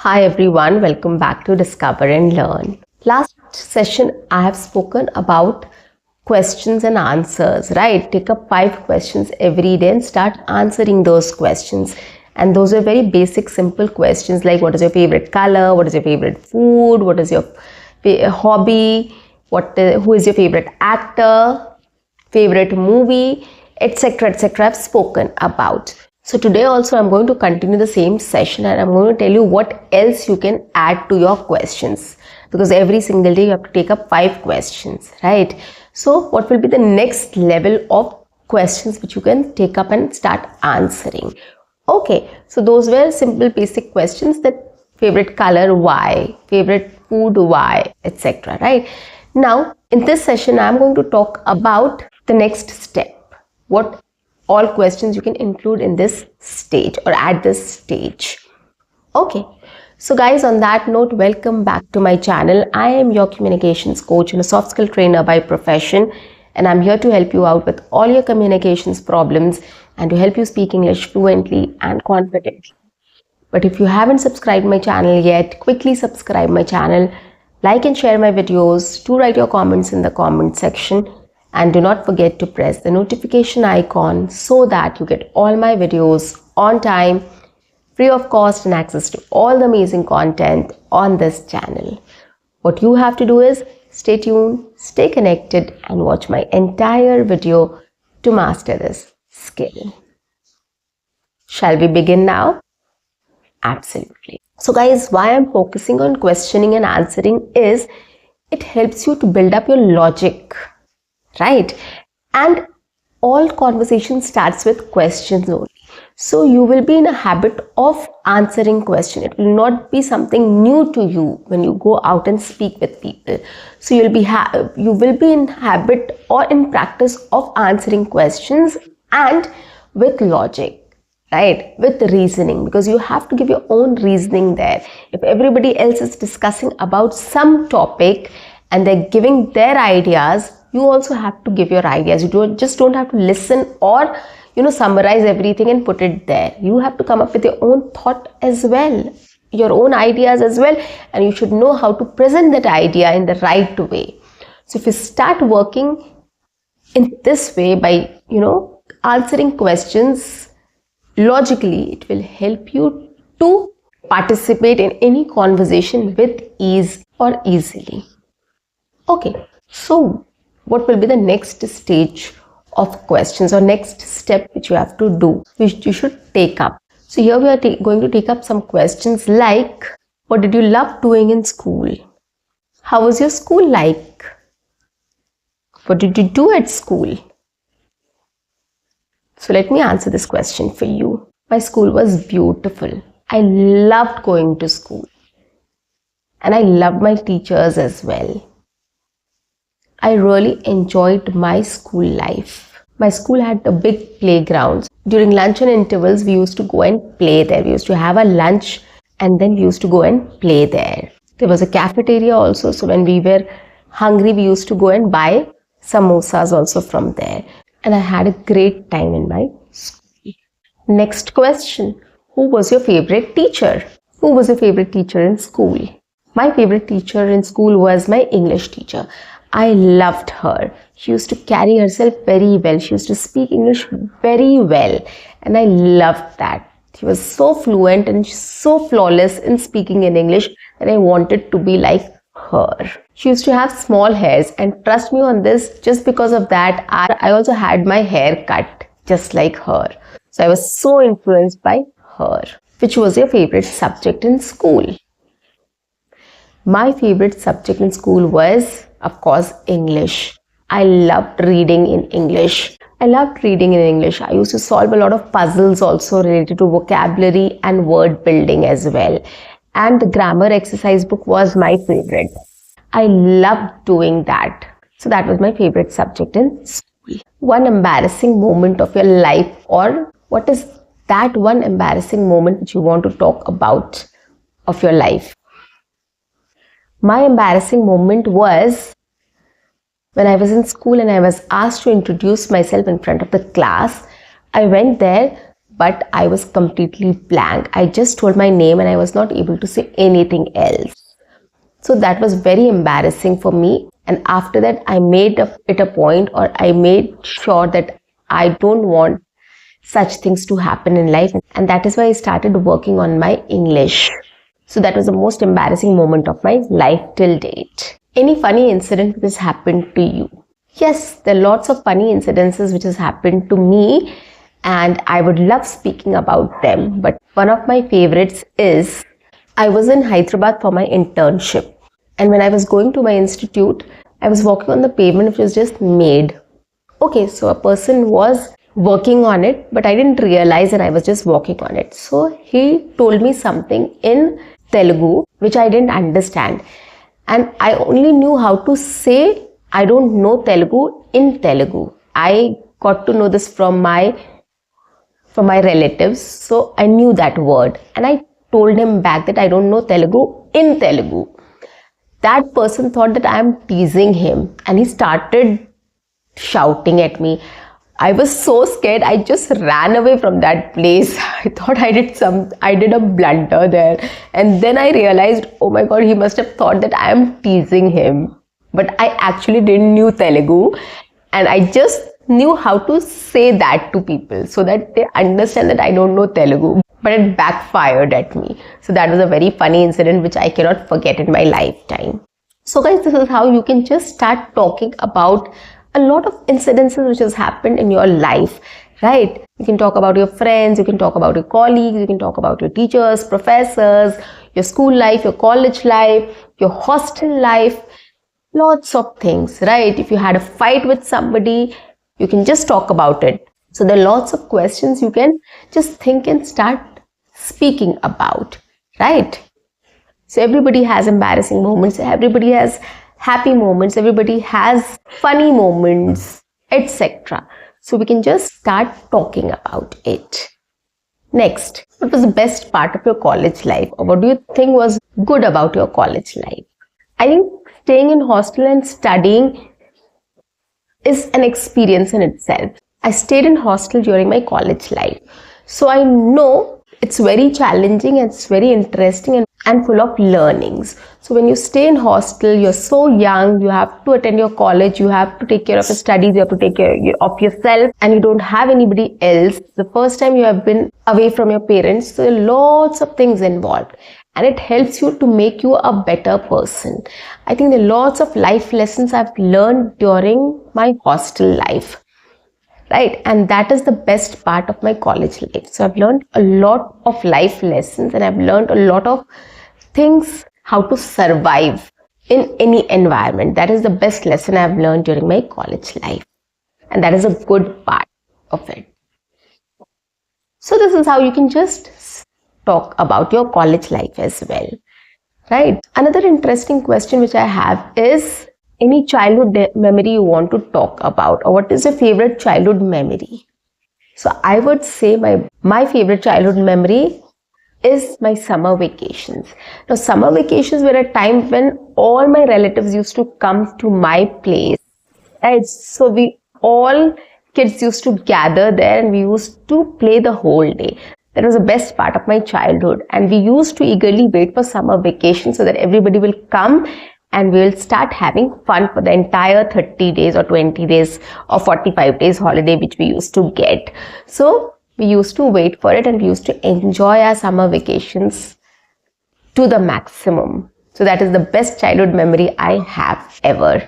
Hi everyone, welcome back to Discover and Learn. Last session I have spoken about questions and answers, right? Take up 5 questions every day and start answering those questions. And those are very basic, simple questions like what is your favorite color, what is your favorite food, what is your hobby, who is your favorite actor, favorite movie, etc. etc. I've spoken about. So today also I'm going to continue the same session and I'm going to tell you what else you can add to your questions, because every single day you have to take up 5 questions, right? So what will be the next level of questions which you can take up and start answering? Okay, so those were simple basic questions, that favorite color, why, favorite food, why, etc. Right? Now in this session I'm going to talk about the next step, what all questions you can include in this stage or at this stage. Okay, so guys, on that note, welcome back to my channel. I am your communications coach and a soft skill trainer by profession, and I'm here to help you out with all your communications problems and to help you speak English fluently and confidently. But if you haven't subscribed my channel yet, quickly subscribe my channel, like and share my videos, do write your comments in the comment section, and do not forget to press the notification icon so that you get all my videos on time, free of cost, and access to all the amazing content on this channel. What you have to do is stay tuned, stay connected, and watch my entire video to master this skill. Shall we begin now? Absolutely. So guys, why I'm focusing on questioning and answering is it helps you to build up your logic, right? And all conversation starts with questions only. So you will be in a habit of answering question. It will not be something new to you when you go out and speak with people. So you will be in habit or in practice of answering questions and with logic. Right, with reasoning, because you have to give your own reasoning there. If everybody else is discussing about some topic and they're giving their ideas, you also have to give your ideas. You don't have to listen or summarize everything and put it there. You have to come up with your own thought as well, your own ideas as well, and you should know how to present that idea in the right way. So if you start working in this way by answering questions logically, it will help you to participate in any conversation with ease or easily. Okay, so what will be the next stage of questions or next step which you have to do, which you should take up? So here we are going to take up some questions like, what did you love doing in school? How was your school like? What did you do at school? So let me answer this question for you. My school was beautiful. I loved going to school. And I loved my teachers as well. I really enjoyed my school life. My school had a big playground. During lunch and intervals, we used to go and play there. We used to have a lunch and then we used to go and play there. There was a cafeteria also. So when we were hungry, we used to go and buy samosas also from there. And I had a great time in my school. Next question. Who was your favorite teacher? Who was your favorite teacher in school? My favorite teacher in school was my English teacher. I loved her. She used to carry herself very well. She used to speak English very well. And I loved that. She was so fluent and so flawless in speaking in English that I wanted to be like her. She used to have small hairs, and trust me on this, just because of that, I also had my hair cut just like her. So I was so influenced by her. Which was your favorite subject in school? My favorite subject in school was, of course, English. I loved reading in English. I used to solve a lot of puzzles also related to vocabulary and word building as well. And the grammar exercise book was my favorite. I loved doing that. So that was my favorite subject in school. One embarrassing moment of your life, or what is that one embarrassing moment which you want to talk about of your life? My embarrassing moment was when I was in school and I was asked to introduce myself in front of the class. I went there but I was completely blank. I just told my name and I was not able to say anything else. So that was very embarrassing for me. And after that, I made it a point, or I made sure that I don't want such things to happen in life. And that is why I started working on my English. So that was the most embarrassing moment of my life till date. Any funny incident which has happened to you? Yes, there are lots of funny incidences which has happened to me, and I would love speaking about them. But one of my favorites is, I was in Hyderabad for my internship. And when I was going to my institute, I was walking on the pavement which was just made. Okay, so a person was working on it, but I didn't realize and I was just walking on it. So he told me something in Telugu which I didn't understand. And I only knew how to say, I don't know Telugu in Telugu. I got to know this from my relatives. So I knew that word. And I told him back that I don't know Telugu in Telugu. That person thought that I am teasing him and he started shouting at me. I was so scared. I just ran away from that place. I thought I did a blunder there. And then I realized, oh my God, he must have thought that I am teasing him. But I actually didn't know Telugu, and I just knew how to say that to people so that they understand that I don't know Telugu. But it backfired at me. So that was a very funny incident which I cannot forget in my lifetime. So guys, this is how you can just start talking about a lot of incidences which has happened in your life, right? You can talk about your friends, you can talk about your colleagues, you can talk about your teachers, professors, your school life, your college life, your hostel life, lots of things, right? If you had a fight with somebody, you can just talk about it. So there are lots of questions you can just think and start speaking about, right? So everybody has embarrassing moments, everybody has happy moments, everybody has funny moments, etc. So we can just start talking about it. Next, what was the best part of your college life, or what do you think was good about your college life? I think staying in hostel and studying is an experience in itself. I stayed in hostel during my college life. So I know it's very challenging and it's very interesting and full of learnings. So when you stay in hostel, you're so young, you have to attend your college, you have to take care of your studies, you have to take care of yourself, and you don't have anybody else. The first time you have been away from your parents, so there are lots of things involved. And it helps you to make you a better person. I think there are lots of life lessons I've learned during my hostel life, right? And that is the best part of my college life. So I've learned a lot of life lessons, and I've learned a lot of things, how to survive in any environment. That is the best lesson I've learned during my college life. And that is a good part of it. So this is how you can just talk about your college life as well, right? Another interesting question which I have is, any childhood memory you want to talk about, or what is your favorite childhood memory? So I would say my favorite childhood memory is my summer vacations. Now summer vacations were a time when all my relatives used to come to my place, right? So we all kids used to gather there and we used to play the whole day. That was the best part of my childhood, and we used to eagerly wait for summer vacation so that everybody will come and we will start having fun for the entire 30 days or 20 days or 45 days holiday which we used to get. So we used to wait for it and we used to enjoy our summer vacations to the maximum. So that is the best childhood memory I have ever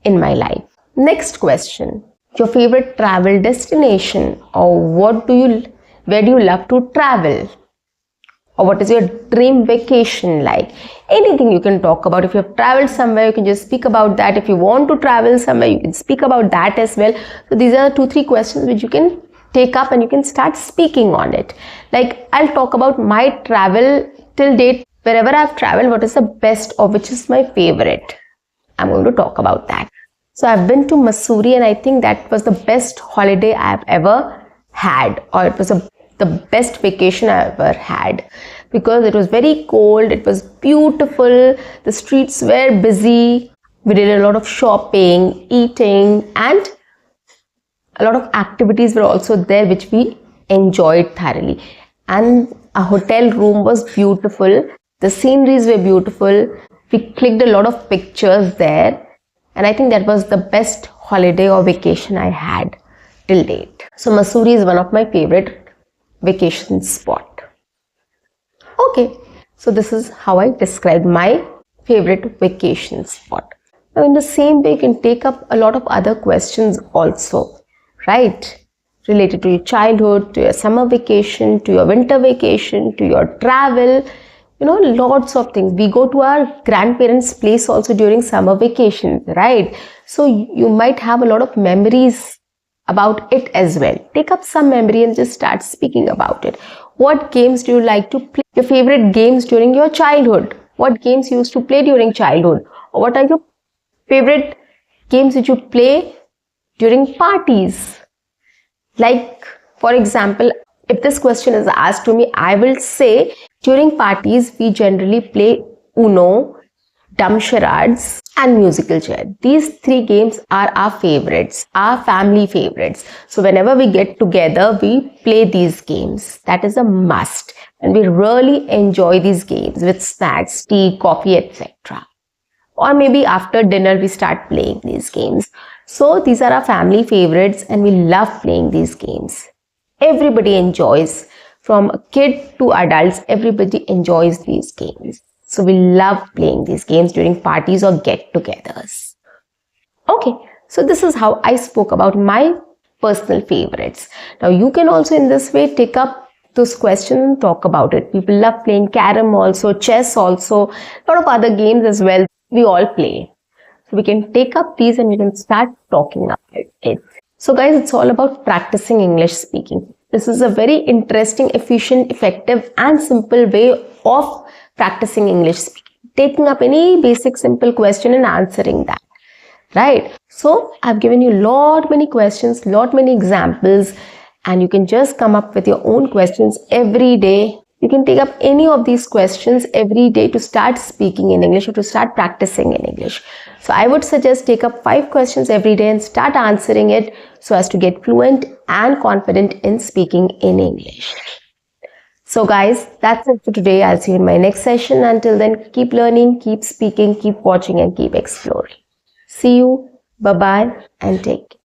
in my life. Next question, your favorite travel destination, or where do you love to travel? Or what is your dream vacation like? Anything you can talk about. If you have traveled somewhere, you can just speak about that. If you want to travel somewhere, you can speak about that as well. So these are 2-3 questions which you can take up and you can start speaking on it. Like, I'll talk about my travel till date. Wherever I've traveled, what is the best or which is my favorite? I'm going to talk about that. So I've been to Missouri, and I think that was the best holiday I've ever had, or it was the best vacation I ever had, because it was very cold, it was beautiful, the streets were busy, we did a lot of shopping, eating, and a lot of activities were also there which we enjoyed thoroughly. And our hotel room was beautiful. The sceneries were beautiful. We clicked a lot of pictures there. And I think that was the best holiday or vacation I had till date. So Mussoorie is one of my favorite vacation spot. Okay, so this is how I describe my favorite vacation spot. Now in the same way, you can take up a lot of other questions also, right? Related to your childhood, to your summer vacation, to your winter vacation, to your travel, lots of things. We go to our grandparents' place also during summer vacation, right? So you might have a lot of memories about it as well. Take up some memory and just start speaking about it. What games do you like to play? Your favorite games during your childhood? What games you used to play during childhood? Or what are your favorite games that you play during parties? Like, for example, if this question is asked to me, I will say during parties we generally play Uno, dumb charades and musical chair. These three games are our favorites, our family favorites. So whenever we get together, we play these games. That is a must. And we really enjoy these games with snacks, tea, coffee, etc. Or maybe after dinner, we start playing these games. So these are our family favorites and we love playing these games. Everybody enjoys, from a kid to adults, everybody enjoys these games. So we love playing these games during parties or get-togethers. Okay, so this is how I spoke about my personal favorites. Now you can also in this way take up those questions and talk about it. People love playing carom also, chess also, a lot of other games as well. We all play. So we can take up these and we can start talking about it. So guys, it's all about practicing English speaking. This is a very interesting, efficient, effective and simple way of practicing English speaking. Taking up any basic simple question and answering that. Right? So I've given you many questions, many examples, and you can just come up with your own questions every day. You can take up any of these questions every day to start speaking in English or to start practicing in English. So I would suggest take up 5 questions every day and start answering it so as to get fluent and confident in speaking in English. So guys, that's it for today. I'll see you in my next session. Until then, keep learning, keep speaking, keep watching and keep exploring. See you. Bye-bye and take care.